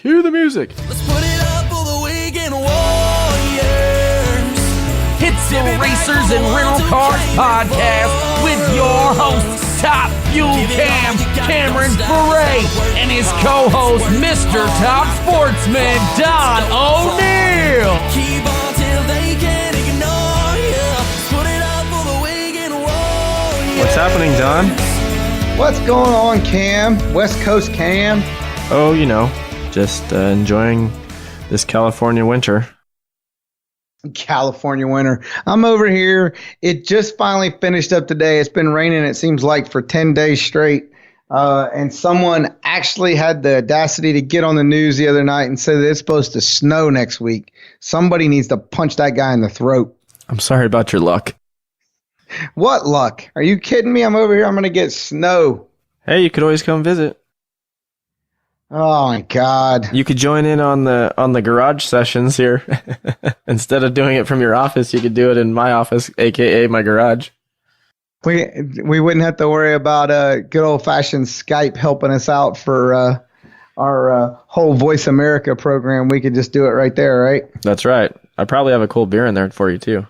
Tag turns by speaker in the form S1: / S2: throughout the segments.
S1: Cue the music.
S2: Let's put it up for the weekend warriors.
S3: It's the Racers and Rental Cars podcast with your host, Top Fuel Cam, Cameron Foray, and his co-host, Mr. Top Sportsman, Don O'Neill.
S2: Keep on till they can't ignore you. Let's put it up for the weekend warriors.
S1: What's happening, Don?
S4: What's going on, Cam? West Coast Cam?
S1: Oh, just enjoying this California winter.
S4: California winter. I'm over here. It just finally finished up today. It's been raining, it seems like, for 10 days straight. And someone actually had the audacity to get on the news the other night and say that it's supposed to snow next week. Somebody needs to punch that guy in the throat.
S1: I'm sorry about your luck.
S4: What luck? Are you kidding me? I'm over here. I'm going to get snow.
S1: Hey, you could always come visit.
S4: Oh, my God.
S1: You could join in on the garage sessions here. Instead of doing it from your office, you could do it in my office, a.k.a. my garage.
S4: We wouldn't have to worry about good old-fashioned Skype helping us out for our whole Voice America program. We could just do it right there, right?
S1: That's right. I probably have a cold beer in there for you, too.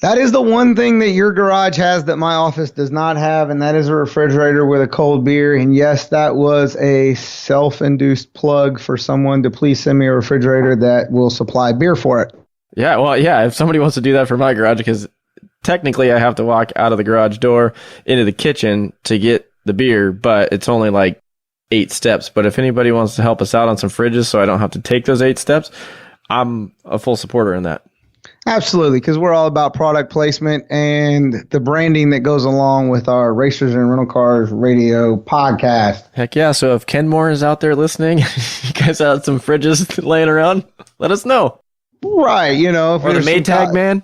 S4: That is the one thing that your garage has that my office does not have, and that is a refrigerator with a cold beer. And yes, that was a self-induced plug for someone to please send me a refrigerator that will supply beer for it.
S1: Yeah, well, yeah, if somebody wants to do that for my garage, because technically I have to walk out of the garage door into the kitchen to get the beer, but it's only like 8 steps. But if anybody wants to help us out on some fridges so I don't have to take those 8 steps, I'm a full supporter in that.
S4: Absolutely, because we're all about product placement and the branding that goes along with our Racers and Rental Cars radio podcast.
S1: Heck yeah, so if Kenmore is out there listening, you guys have some fridges laying around, let us know.
S4: Right, if
S1: or the Maytag man.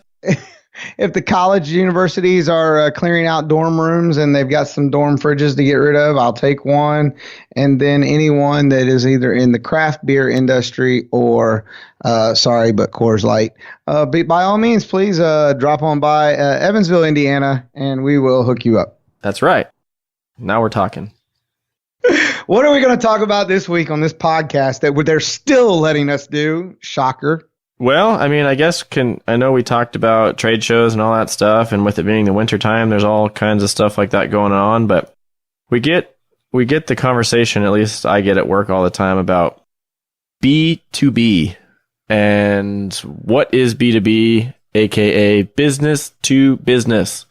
S4: If the college universities are clearing out dorm rooms and they've got some dorm fridges to get rid of, I'll take one. And then anyone that is either in the craft beer industry or, Coors Light, by all means, please drop on by Evansville, Indiana, and we will hook you up.
S1: That's right. Now we're talking.
S4: What are we going to talk about this week on this podcast that they're still letting us do? Shocker.
S1: Well, I mean, I know we talked about trade shows and all that stuff, and with it being the winter time, there's all kinds of stuff like that going on, but we get the conversation, at least I get at work all the time, about B2B. And what is B2B, aka business to business?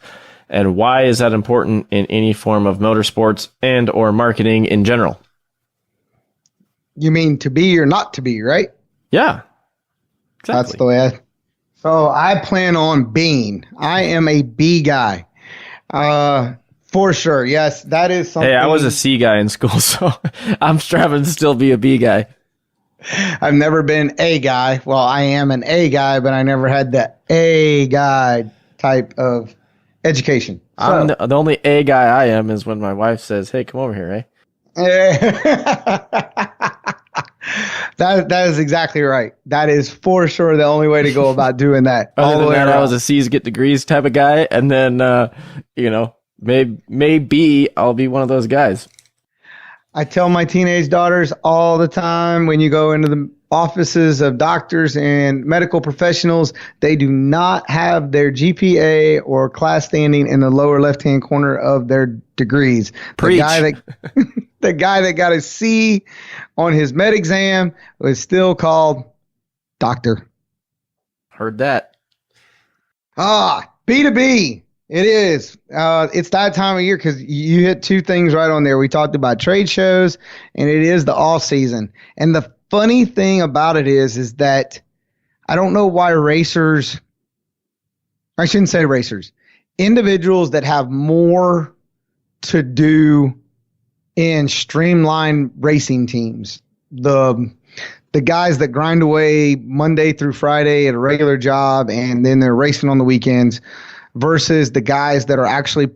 S1: And why is that important in any form of motorsports and or marketing in general?
S4: You mean to be or not to be, right?
S1: Yeah. Exactly.
S4: That's the way So I plan on being. I am a B guy. For sure. Yes, that is something.
S1: Hey, I was a C guy in school, so I'm striving to still be a B guy.
S4: I've never been a guy. Well, I am an A guy, but I never had the A guy type of education.
S1: So, the only A guy I am is when my wife says, "Hey, come over here, eh?"
S4: That is exactly right. That is for sure the only way to go about doing that.
S1: Other than that, I was a C's get degrees type of guy, and then maybe I'll be one of those guys.
S4: I tell my teenage daughters all the time, when you go into the offices of doctors and medical professionals, they do not have their GPA or class standing in the lower left-hand corner of their degrees.
S1: Preach.
S4: The guy that got a C on his med exam was still called doctor.
S1: Heard that.
S4: B2B. It is. It's that time of year because you hit 2 things right on there. We talked about trade shows, and it is the off season. And the funny thing about it is that I don't know why I shouldn't say racers, individuals that have more to do in streamlined racing teams, the guys that grind away Monday through Friday at a regular job and then they're racing on the weekends, versus the guys that are actually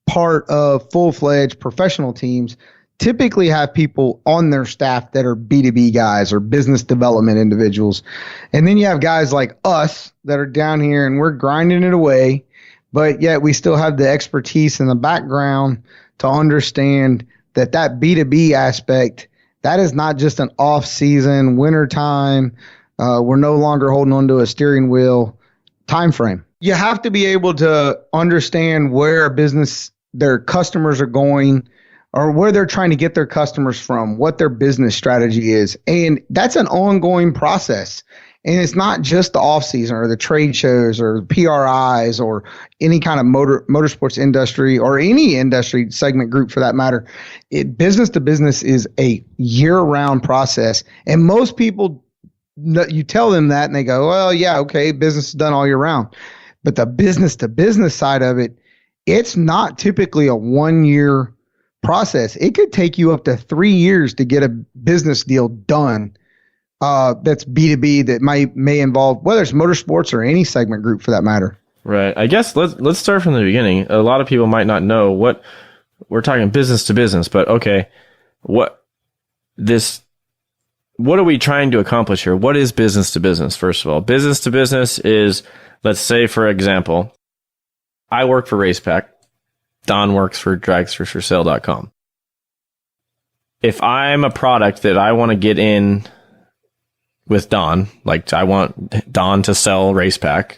S4: part of full-fledged professional teams, typically have people on their staff that are B2B guys or business development individuals. And then you have guys like us that are down here and we're grinding it away, but yet we still have the expertise in the background to understand that B2B aspect That is not just an off season, winter time. We're no longer holding onto a steering wheel time frame. You have to be able to understand where a business, their customers are going, or where they're trying to get their customers from, what their business strategy is. And that's an ongoing process. And it's not just the off season or the trade shows or PRIs or any kind of motorsports industry or any industry segment group for that matter. Business to business is a year-round process. And most people, you tell them that and they go, well, yeah, okay, business is done all year round. But the business to business side of it, it's not typically a 1 year process. It could take you up to 3 years to get a business deal done. That's B2B that may involve, whether it's motorsports or any segment group for that matter.
S1: Right. I guess let's start from the beginning. A lot of people might not know what we're talking business to business, but okay, what are we trying to accomplish here? What is business to business? First of all, business to business is, let's say, for example, I work for RacePack. Don works for dragstersforsale.com. If I'm a product that I want to get in with Don, like I want Don to sell RacePack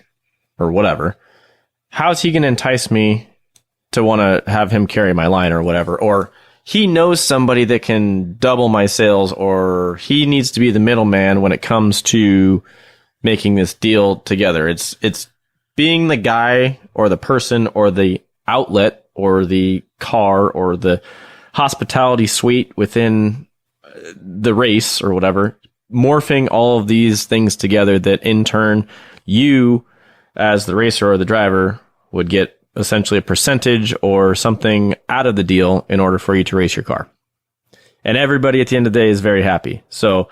S1: or whatever, how's he going to entice me to want to have him carry my line or whatever? Or he knows somebody that can double my sales, or he needs to be the middleman when it comes to making this deal together. It's being the guy or the person or the outlet or the car or the hospitality suite within the race or whatever, morphing all of these things together that in turn you as the racer or the driver would get essentially a percentage or something out of the deal in order for you to race your car. And everybody at the end of the day is very happy. So,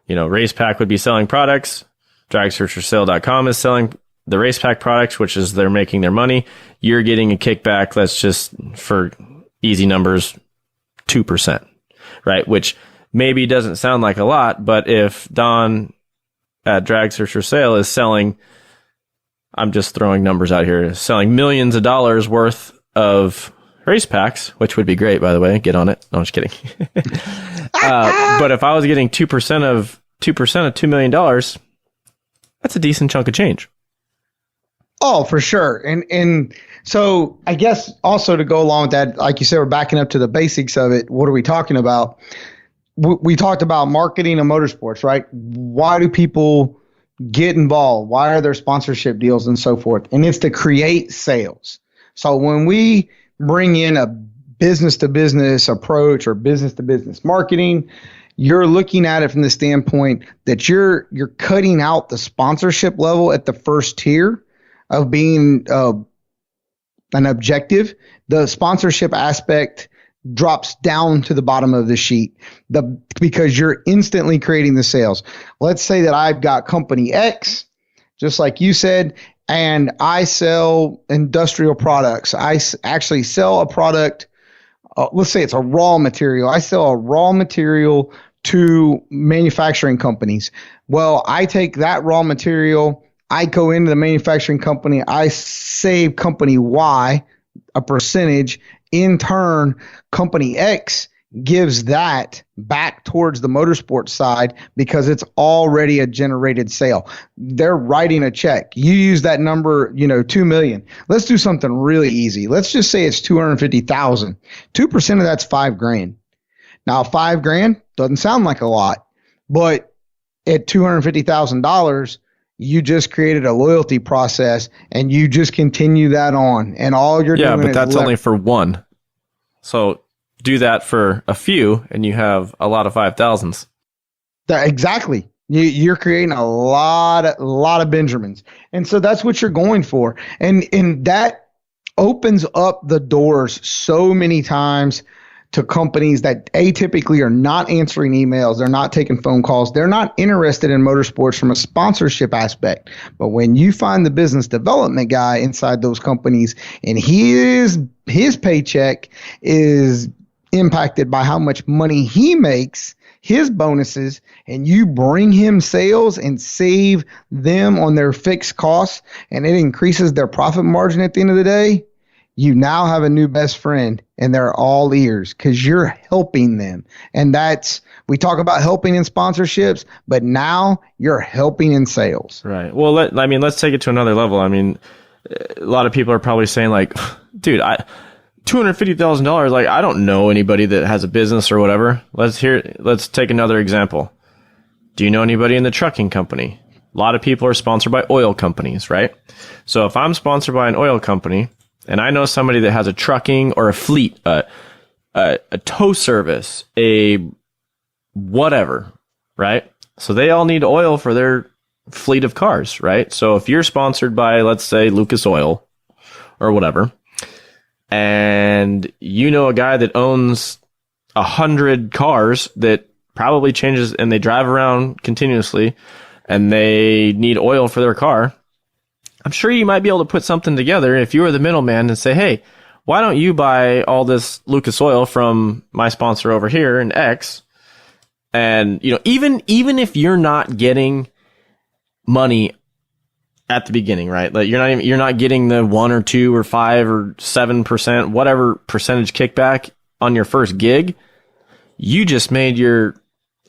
S1: RacePack would be selling products. dragsearchersale.com is selling the RacePack products, which is they're making their money. You're getting a kickback. Let's just, for easy numbers, 2%, right? Which maybe doesn't sound like a lot, but if Don at Drag Search for Sale is selling, I'm just throwing numbers out here, selling millions of dollars worth of race packs, which would be great, by the way. Get on it. No, I'm just kidding. But if I was getting 2% of $2 million, that's a decent chunk of change.
S4: Oh, for sure. And so I guess also to go along with that, like you said, we're backing up to the basics of it. What are we talking about? We talked about marketing and motorsports, right? Why do people get involved? Why are there sponsorship deals and so forth? And it's to create sales. So when we bring in a business to business approach or business to business marketing, you're looking at it from the standpoint that you're cutting out the sponsorship level at the first tier of being an objective. The sponsorship aspect drops down to the bottom of the sheet because you're instantly creating the sales. Let's say that I've got company X, just like you said, and I sell industrial products. I actually sell a product. Let's say it's a raw material. I sell a raw material to manufacturing companies. Well, I take that raw material, I go into the manufacturing company, I save company Y a percentage. In turn, company X gives that back towards the motorsports side because it's already a generated sale. They're writing a check. You use that number, $2 million. Let's do something really easy. Let's just say it's $250,000. 2% of that's $5,000. Now, $5,000 doesn't sound like a lot, but at $250,000, you just created a loyalty process and you just continue that on. And all you're doing is... Yeah,
S1: but that's only for one. So do that for a few and you have a lot of 5,000s.
S4: Exactly. You're creating a lot of Benjamins. And so that's what you're going for. And that opens up the doors so many times to companies that atypically are not answering emails. They're not taking phone calls. They're not interested in motorsports from a sponsorship aspect. But when you find the business development guy inside those companies and his paycheck is impacted by how much money he makes, his bonuses, and you bring him sales and save them on their fixed costs, and it increases their profit margin at the end of the day, You now have a new best friend, and they're all ears because you're helping them. And we talk about helping in sponsorships, but now you're helping in sales.
S1: Right. Well, let's take it to another level. I mean, a lot of people are probably saying like, dude, $250,000. Like, I don't know anybody that has a business or whatever. Let's take another example. Do you know anybody in the trucking company? A lot of people are sponsored by oil companies, right? So if I'm sponsored by an oil company and I know somebody that has a trucking or a fleet, a tow service, a whatever, right? So they all need oil for their fleet of cars, right? So if you're sponsored by, let's say, Lucas Oil or whatever, and you know a guy that owns 100 cars that probably changes and they drive around continuously and they need oil for their car, I'm sure you might be able to put something together if you were the middleman and say, hey, why don't you buy all this Lucas Oil from my sponsor over here in X? And, you know, even if you're not getting money at the beginning, right? Like you're not getting the 1 or 2 or 5 or 7%, whatever percentage kickback on your first gig, you just made your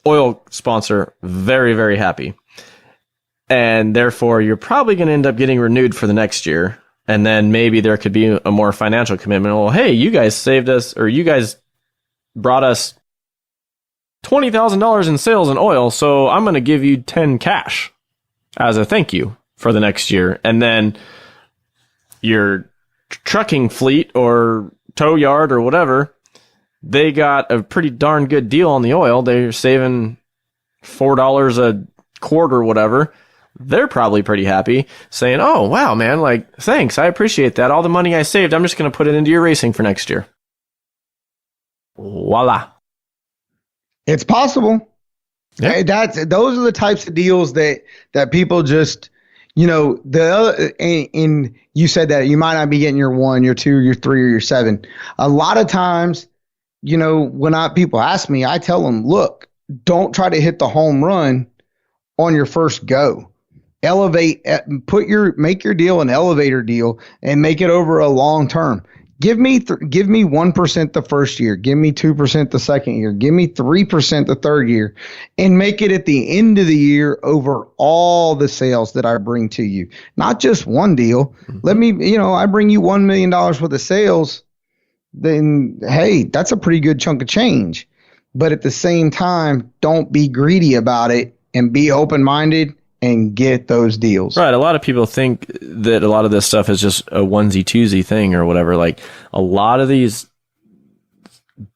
S1: oil sponsor very, very happy. And therefore, you're probably going to end up getting renewed for the next year. And then maybe there could be a more financial commitment. Well, hey, you guys saved us, or you guys brought us $20,000 in sales in oil, so I'm going to give you 10 cash as a thank you for the next year. And then your trucking fleet or tow yard or whatever, they got a pretty darn good deal on the oil. They're saving $4 a quart or whatever. They're probably pretty happy, saying, oh, wow, man, like, thanks, I appreciate that. All the money I saved, I'm just going to put it into your racing for next year. Voila.
S4: It's possible.
S1: Yeah.
S4: Hey, those are the types of deals that people just, you know, and you said that you might not be getting your 1, your 2, your 3, or your 7. A lot of times, you know, when people ask me, I tell them, look, don't try to hit the home run on your first go. Make your deal an elevator deal and make it over a long term. Give me 1% the first year. Give me 2% the second year. Give me 3% the third year, and make it at the end of the year over all the sales that I bring to you. Not just one deal. Mm-hmm. I bring you $1 million worth of sales. Then, hey, that's a pretty good chunk of change. But at the same time, don't be greedy about it and be open-minded and get those deals.
S1: Right. A lot of people think that a lot of this stuff is just a onesie twosie thing or whatever. Like a lot of these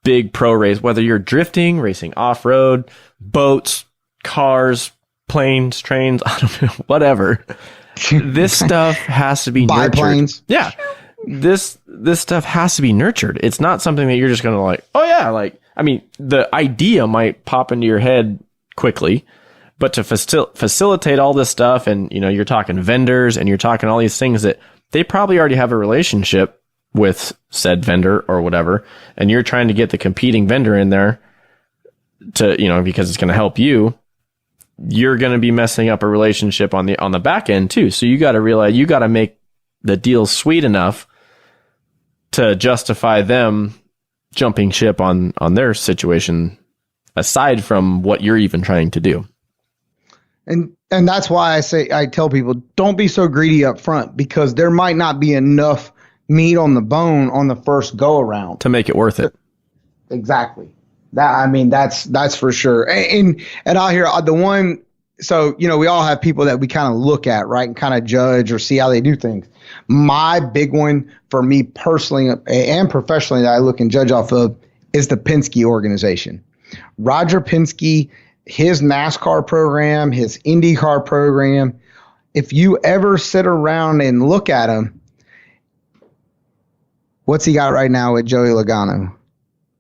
S1: big pro races, whether you're drifting, racing off-road, boats, cars, planes, trains, I don't know, whatever. This stuff has to be nurtured.
S4: Biplanes.
S1: Yeah. This stuff has to be nurtured. It's not something that you're just going to like, oh yeah, like, I mean, the idea might pop into your head quickly, but to facilitate all this stuff, and you know, you're talking vendors and you're talking all these things that they probably already have a relationship with said vendor or whatever, and you're trying to get the competing vendor in there to, you know, because it's going to help you. You're going to be messing up a relationship on the back end too. So you got to realize you got to make the deal sweet enough to justify them jumping ship on their situation, aside from what you're even trying to do.
S4: And that's why I tell people, don't be so greedy up front, because there might not be enough meat on the bone on the first go around
S1: to make it worth it.
S4: Exactly. That's for sure. And out here, the one, so, you know, we all have people that we kind of look at, right, and kind of judge or see how they do things. My big one for me personally and professionally that I look and judge off of is the Penske organization. Roger Penske, his NASCAR program, his IndyCar program. If you ever sit around and look at him, what's he got right now with Joey Logano?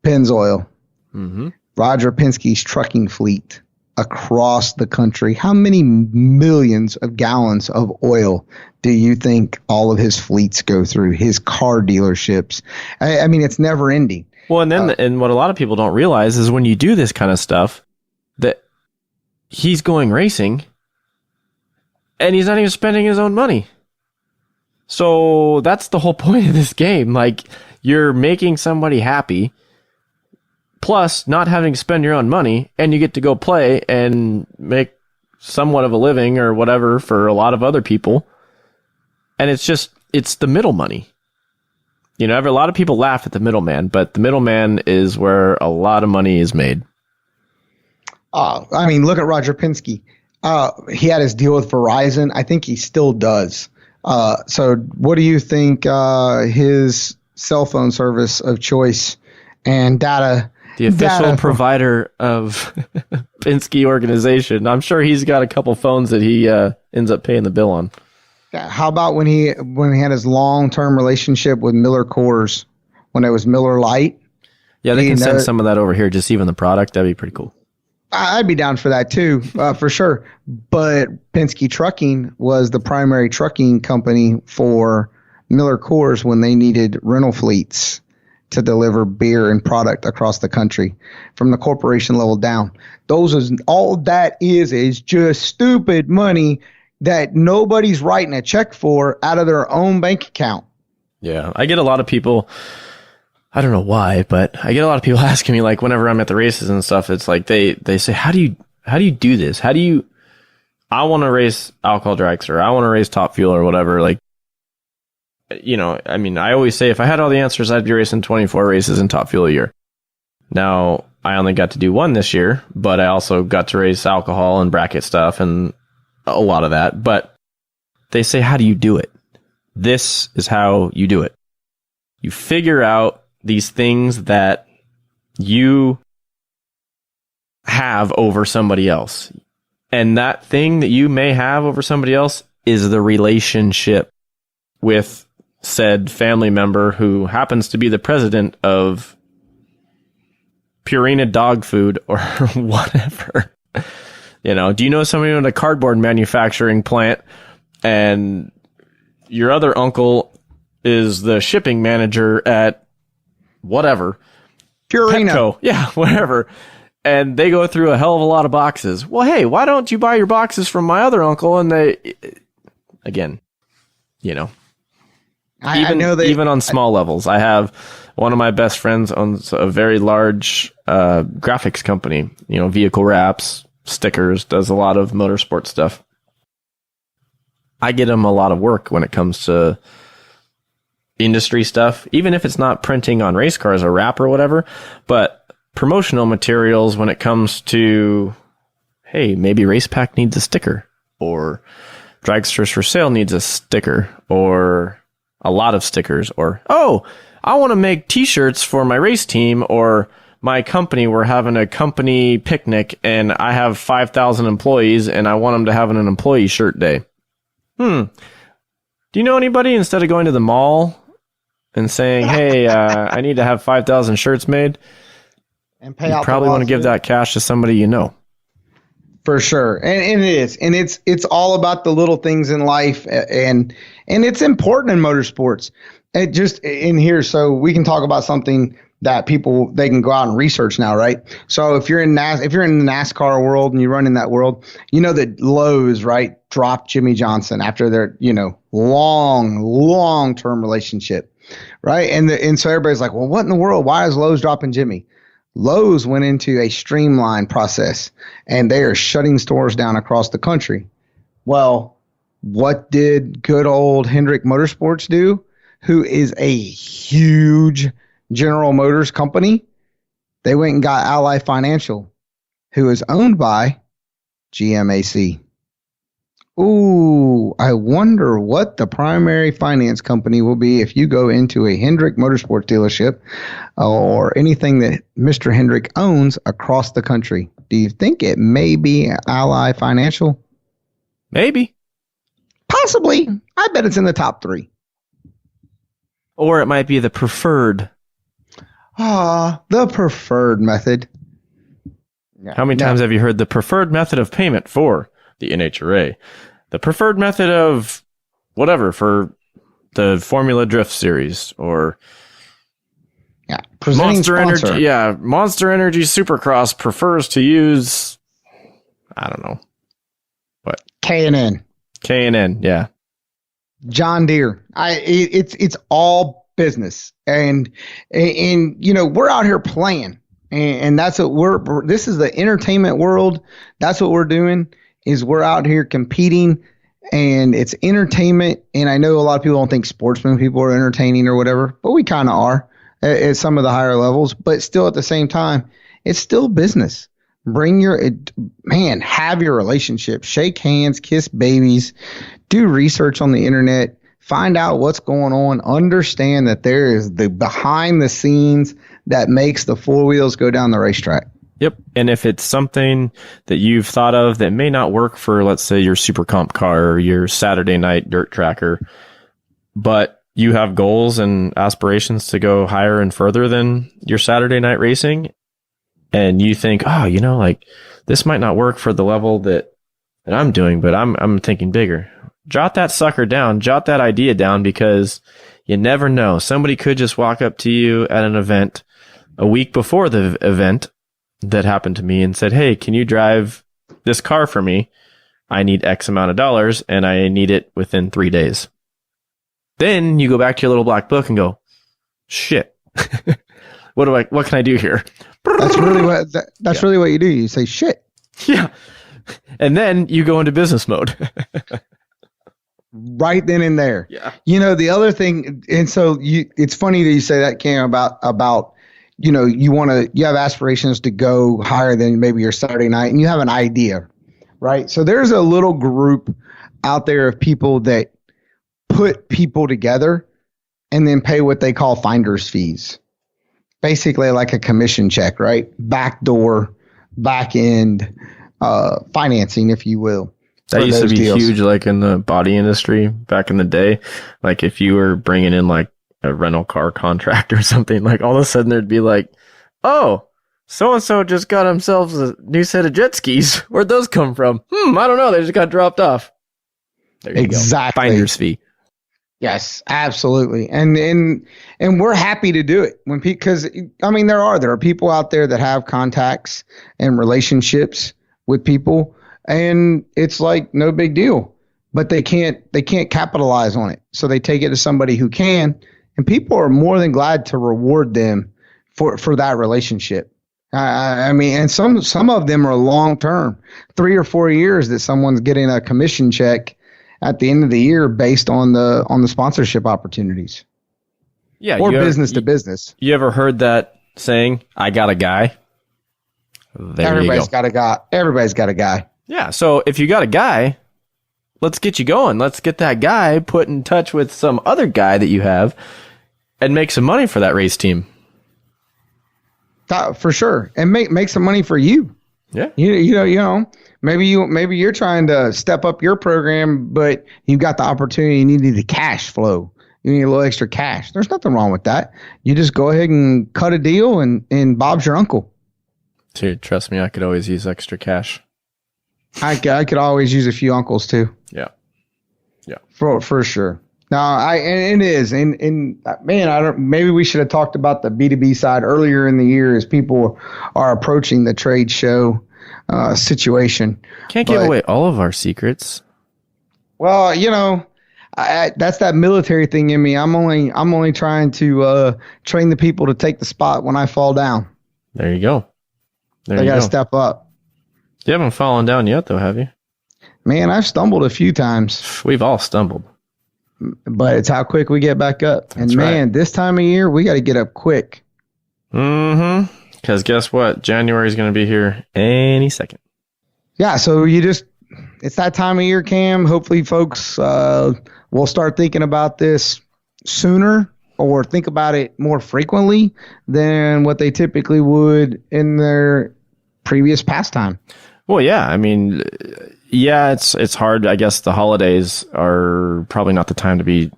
S4: Pennzoil. Mm-hmm. Roger Penske's trucking fleet across the country. How many millions of gallons of oil do you think all of his fleets go through, his car dealerships? I mean, it's never ending.
S1: Well, and then and what a lot of people don't realize is when you do this kind of stuff, that he's going racing and he's not even spending his own money. So that's the whole point of this game. Like, you're making somebody happy, plus not having to spend your own money, and you get to go play and make somewhat of a living or whatever for a lot of other people. And it's the middle money. You know, a lot of people laugh at the middleman, but the middleman is where a lot of money is made.
S4: I mean, look at Roger Penske. He had his deal with Verizon. I think he still does. So what do you think his cell phone service of choice and data?
S1: The official provider of Penske organization. I'm sure he's got a couple phones that he ends up paying the bill on.
S4: How about when he had his long-term relationship with Miller Coors, when it was Miller Lite?
S1: Yeah, they can send some of that over here, just even the product. That'd be pretty cool.
S4: I'd be down for that too, for sure. But Penske Trucking was the primary trucking company for Miller Coors when they needed rental fleets to deliver beer and product across the country from the corporation level down. All that is just stupid money that nobody's writing a check for out of their own bank account.
S1: Yeah, I get a lot of people, I don't know why, but I get a lot of people asking me, like, whenever I'm at the races and stuff, it's like they say, how do you do this? I want to race alcohol dragster, or I want to race Top Fuel or whatever. Like, you know, I mean, I always say if I had all the answers, I'd be racing 24 races in Top Fuel a year. Now, I only got to do one this year, but I also got to race alcohol and bracket stuff and a lot of that. But they say, how do you do it? This is how you do it. You figure out these things that you have over somebody else. And that thing that you may have over somebody else is the relationship with said family member who happens to be the president of Purina dog food or whatever. You know, do you know somebody in a cardboard manufacturing plant and your other uncle is the shipping manager at whatever?
S4: Purina.
S1: Petco. Yeah, whatever. And they go through a hell of a lot of boxes. Well, hey, why don't you buy your boxes from my other uncle? And they, again, you know, even on small levels. I have one of my best friends owns a very large graphics company, you know, vehicle wraps, stickers, does a lot of motorsport stuff. I get him a lot of work when it comes to industry stuff, even if it's not printing on race cars or wrap or whatever, but promotional materials when it comes to, hey, maybe Race Pack needs a sticker, or Dragsters for Sale needs a sticker, or a lot of stickers, or, oh, I want to make t-shirts for my race team or my company. We're having a company picnic and I have 5,000 employees and I want them to have an employee shirt day. Do you know anybody, instead of going to the mall and saying, hey, I need to have 5,000 shirts made,
S4: and pay
S1: you
S4: out
S1: probably want to give that cash to somebody you know.
S4: For sure. And it is. And it's all about the little things in life, and it's important in motorsports. It just in here, so we can talk about something that they can go out and research now, right? So if you're in the NASCAR world and you run in that world, you know that Lowe's, right, dropped Jimmy Johnson after their, you know, long-term relationship, right? And so everybody's like, well, what in the world? Why is Lowe's dropping Jimmy? Lowe's went into a streamline process and they are shutting stores down across the country. Well, what did good old Hendrick Motorsports do, who is a huge General Motors company? They went and got Ally Financial, who is owned by GMAC. Ooh, I wonder what the primary finance company will be if you go into a Hendrick Motorsports dealership or anything that Mr. Hendrick owns across the country. Do you think it may be Ally Financial?
S1: Maybe.
S4: Possibly. I bet it's in the top 3.
S1: Or it might be the preferred.
S4: The preferred method.
S1: How many times have you heard the preferred method of payment for the NHRA? The preferred method of whatever for the Formula Drift Series, or Monster
S4: sponsor.
S1: Energy. Yeah, Monster Energy Supercross prefers to use, I don't know what,
S4: K&N.
S1: K&N. Yeah.
S4: John Deere. It's all business, and we're out here playing, and that's what this is the entertainment world. That's what we're doing, is we're out here competing, and it's entertainment. And I know a lot of people don't think sportsmen people are entertaining or whatever, but we kind of are at some of the higher levels. But still, at the same time, it's still business. Have your relationship, shake hands, kiss babies, do research on the internet, find out what's going on, understand that there is the behind the scenes that makes the four wheels go down the racetrack.
S1: Yep. And if it's something that you've thought of that may not work for, let's say, your super comp car or your Saturday night dirt tracker, but you have goals and aspirations to go higher and further than your Saturday night racing, and you think, this might not work for the level that I'm doing, but I'm thinking bigger. Jot that sucker down. Jot that idea down, because you never know. Somebody could just walk up to you at an event a week before the event that happened to me and said, hey, can you drive this car for me? I need X amount of dollars and I need it within 3 days. Then you go back to your little black book and go, shit, what can I do here?
S4: That's really what you do. You say shit.
S1: Yeah. And then you go into business mode.
S4: Right then and there.
S1: Yeah.
S4: The other thing, and so it's funny that you say that, Cam, about you have aspirations to go higher than maybe your Saturday night, and you have an idea, right? So there's a little group out there of people that put people together and then pay what they call finder's fees. Basically like a commission check, right? Backdoor, back end financing, if you will.
S1: That used to be huge, like in the body industry back in the day. Like if you were bringing in like a rental car contract or something, like all of a sudden there'd be like, oh, so-and-so just got themselves a new set of jet skis. Where'd those come from? I don't know. They just got dropped off. There you
S4: exactly.
S1: Go. Finder's fee.
S4: Yes, absolutely. And we're happy to do it because there are people out there that have contacts and relationships with people, and it's like no big deal, but they can't capitalize on it. So they take it to somebody who can, and people are more than glad to reward them for that relationship. And some of them are long term, 3 or 4 years that someone's getting a commission check at the end of the year based on the sponsorship opportunities.
S1: Yeah.
S4: Or business to business.
S1: You ever heard that saying, I got a guy?
S4: Everybody's got a guy. Everybody's got a guy.
S1: Yeah. So if you got a guy, let's get you going. Let's get that guy put in touch with some other guy that you have and make some money for that race team.
S4: For sure. And make some money for you.
S1: Yeah.
S4: Maybe you're trying to step up your program, but you got the opportunity. You need the cash flow. You need a little extra cash. There's nothing wrong with that. You just go ahead and cut a deal, and Bob's your uncle.
S1: Dude, trust me, I could always use extra cash.
S4: I could always use a few uncles too.
S1: Yeah. Yeah.
S4: For sure. No, it is, and man, maybe we should have talked about the B2B side earlier in the year as people are approaching the trade show situation.
S1: Can't give away all of our secrets.
S4: Well, that's that military thing in me. I'm only trying to train the people to take the spot when I fall down.
S1: There you go.
S4: They got to step up.
S1: You haven't fallen down yet, though, have you?
S4: Man, I've stumbled a few times.
S1: We've all stumbled.
S4: But it's how quick we get back up.
S1: That's
S4: and man,
S1: right.
S4: This time of year, we got to get up quick.
S1: Mm-hmm. Because guess what? January is going to be here any second.
S4: Yeah, so it's that time of year, Cam. Hopefully, folks will start thinking about this sooner or think about it more frequently than what they typically would in their previous pastime.
S1: Well, yeah. I mean, yeah, it's hard. I guess the holidays are probably not the time to be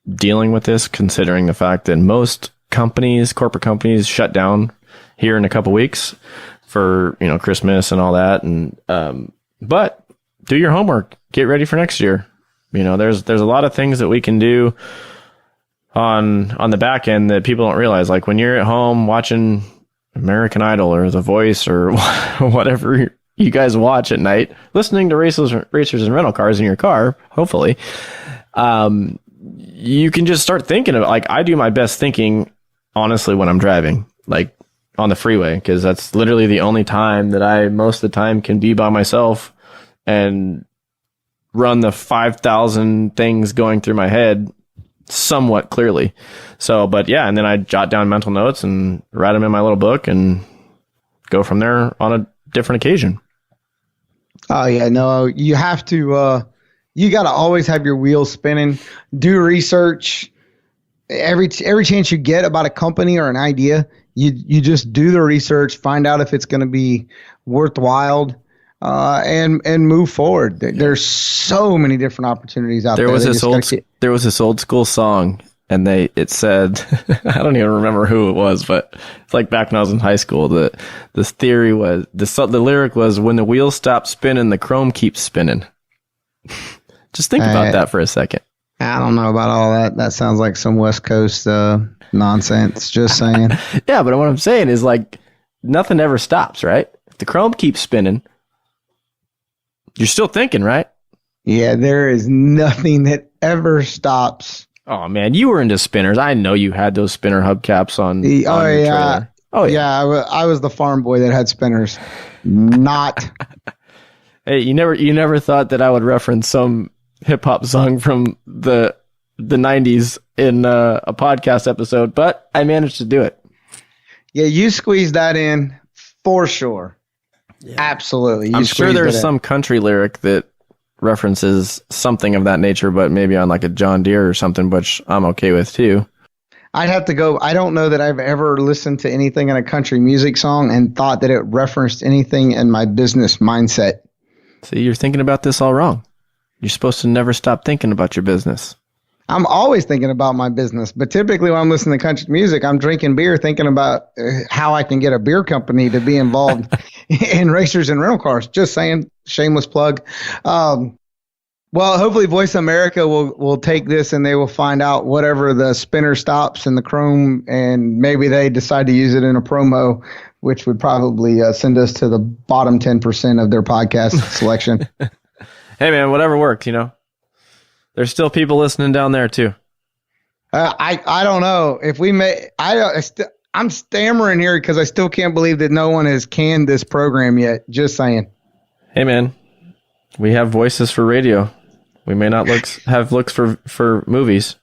S1: dealing with this, considering the fact that most corporate companies, shut down here in a couple weeks for, Christmas and all that. And, but do your homework, get ready for next year. There's a lot of things that we can do on the back end that people don't realize. Like when you're at home watching American Idol or The Voice or whatever you guys watch at night, listening to racers and rental cars in your car, hopefully, You can just start thinking of, like, I do my best thinking, honestly, when I'm driving, like on the freeway, because that's literally the only time that I most of the time can be by myself and run the 5,000 things going through my head somewhat clearly. So, but yeah, and then I jot down mental notes and write them in my little book and go from there on a different occasion.
S4: Oh yeah, no, you have to. You got to always have your wheels spinning. Do research every chance you get about a company or an idea. You just do the research, find out if it's going to be worthwhile, and move forward. There's so many different opportunities out there.
S1: There was this old school song, and it said, I don't even remember who it was, but it's like back when I was in high school. This theory was the lyric was, "When the wheels stop spinning, the chrome keeps spinning." Just think about that for a second.
S4: I don't know about all that. That sounds like some West Coast nonsense. Just saying.
S1: Yeah, but what I'm saying is, like, nothing ever stops, right? If the chrome keeps spinning, you're still thinking, right?
S4: Yeah, there is nothing that ever stops.
S1: Oh man, you were into spinners. I know you had those spinner hubcaps on. Your trailer. Oh yeah.
S4: I was the farm boy that had spinners. Not.
S1: Hey, you never thought that I would reference some hip hop song from the 90s in a podcast episode, but I managed to do it.
S4: Yeah, you squeezed that in for sure. Yeah. Absolutely.
S1: I'm sure there's some country lyric that references something of that nature, but maybe on like a John Deere or something, which I'm okay with too.
S4: I'd have to go. I don't know that I've ever listened to anything in a country music song and thought that it referenced anything in my business mindset.
S1: See, you're thinking about this all wrong. You're supposed to never stop thinking about your business.
S4: I'm always thinking about my business, but typically when I'm listening to country music, I'm drinking beer, thinking about how I can get a beer company to be involved in racers and rental cars. Just saying, shameless plug. Well, hopefully Voice America will take this and they will find out whatever the spinner stops and the chrome, and maybe they decide to use it in a promo, which would probably send us to the bottom 10% of their podcast selection.
S1: Hey man, whatever worked, There's still people listening down there too.
S4: I don't know if we may. I'm stammering here because I still can't believe that no one has canned this program yet. Just saying.
S1: Hey man, we have voices for radio. We may not have looks for movies.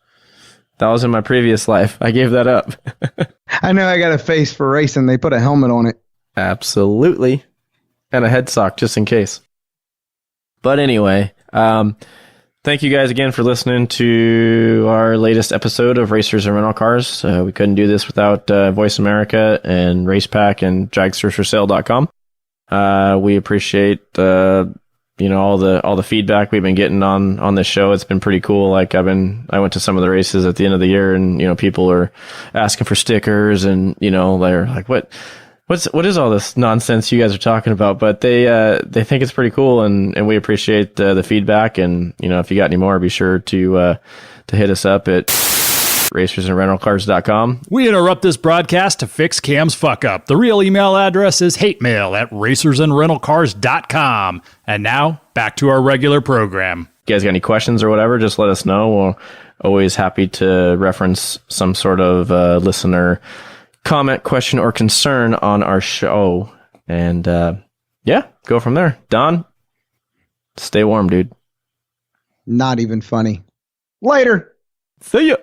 S1: That was in my previous life. I gave that up.
S4: I know I got a face for racing. They put a helmet on it.
S1: Absolutely. And a head sock just in case. But anyway, thank you guys again for listening to our latest episode of Racers and Rental Cars. We couldn't do this without Voice America and RacePack and dragstersforsale.com. We appreciate all the feedback we've been getting on this show. It's been pretty cool. Like I went to some of the races at the end of the year, and people are asking for stickers, and they're like, what is all this nonsense you guys are talking about? But they think it's pretty cool, and we appreciate the feedback. And if you got any more, be sure to hit us up at racersandrentalcars.com.
S5: We interrupt this broadcast to fix Cam's fuck up. The real email address is hatemail@racersandrentalcars.com. And now back to our regular program.
S1: If you guys got any questions or whatever, just let us know. We're always happy to reference some sort of listener comment, question, or concern on our show. And go from there. Don, stay warm, dude.
S4: Not even funny. Later.
S1: See ya.